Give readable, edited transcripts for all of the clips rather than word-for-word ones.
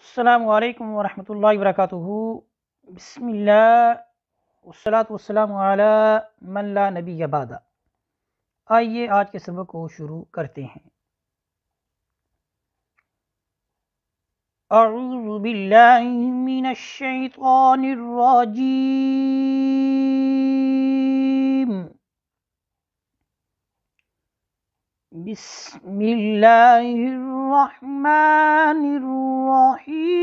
अस्सलामु अलैकुम वरहमतुल्लाहि वबरकातुहू। बिस्मिल्लाह वस्सलातु वस्सलामु अला मन ला नबिय्य बअदा। आइए आज के सबक को शुरू करते हैं। अऊज़ु बिल्लाहि मिनश शैतानिर रजीम। बिस्मिल्लाहिर रहमानिर रहीम।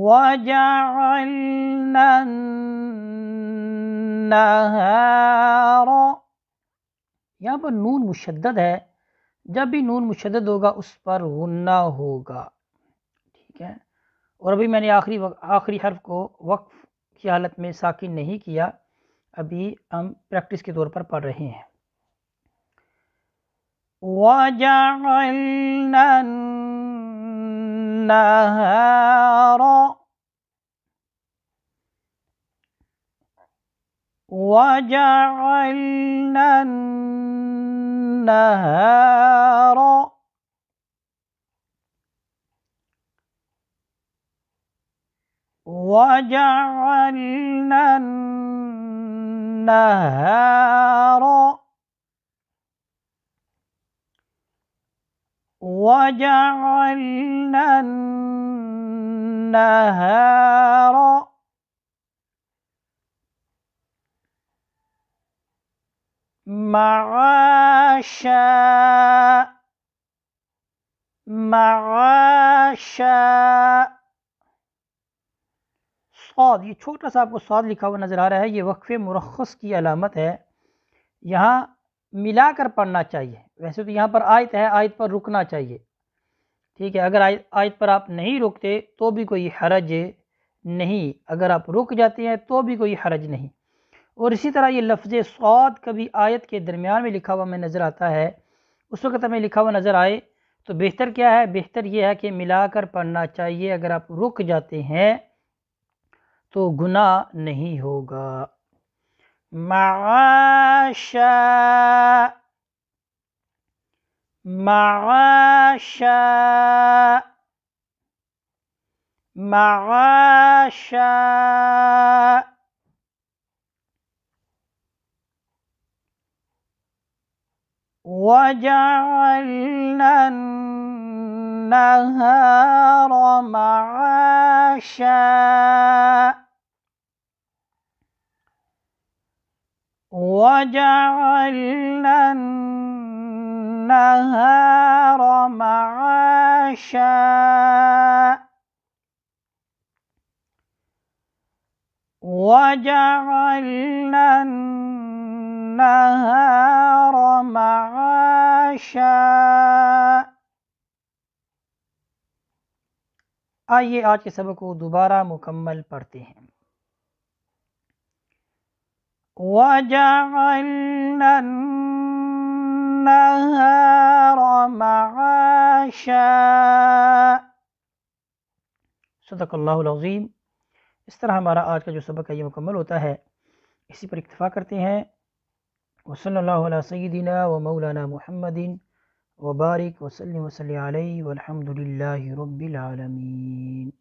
वजअलना अन्नहार, यहाँ पर नून मुशद्दद है। जब भी नून मुशद्दद होगा उस पर गुन्ना होगा, ठीक है। और अभी मैंने आखिरी हर्फ को वक्फ की हालत में साकिन नहीं किया, अभी हम प्रैक्टिस के तौर पर पढ़ रहे हैं। वजअलना अन्नहार, वजअलना अन्नहार, वजअलना अन्नहार, वजअलना अन्नहार मआशा, मआशा। सौद, ये छोटा सा आपको सौद लिखा हुआ नज़र आ रहा है, ये वक्फ़े मुरख्खस की अलामत है। यहाँ मिलाकर पढ़ना चाहिए। वैसे तो यहाँ पर आयत है, आयत पर रुकना चाहिए, ठीक है। अगर आयत पर आप नहीं रुकते तो भी कोई हरज नहीं, अगर आप रुक जाते हैं तो भी कोई हरज नहीं। और इसी तरह ये लफ्ज़ सौद कभी आयत के दरमियान में लिखा हुआ हमें नज़र आता है, उस वक्त हमें लिखा हुआ नज़र आए तो बेहतर क्या है? बेहतर ये है कि मिलाकर पढ़ना चाहिए। अगर आप रुक जाते हैं तो गुनाह नहीं होगा। मआशा, मआशा, मआशा। वजअलना अन्नहार मआशा, वजअलना अन्नहार मआशा, वजअलना अन्नहार मआशा। आइए आज के सबक को दोबारा मुकम्मल पढ़ते हैं। वजअलना अन्नहार मआशा। सदक़ल्लाहुल अज़ीम। इस तरह हमारा आज का जो सबक है ये मुकम्मल होता है। इसी पर इक्तफ़ा करते हैं। वसल्लल्लाहु अला सय्यिदिना व मौलाना मुहम्मदिन व बारिक वसल्लिम वसल्लि अलैहि वल्हम्दुलिल्लाहि रब्बिल आलमीन।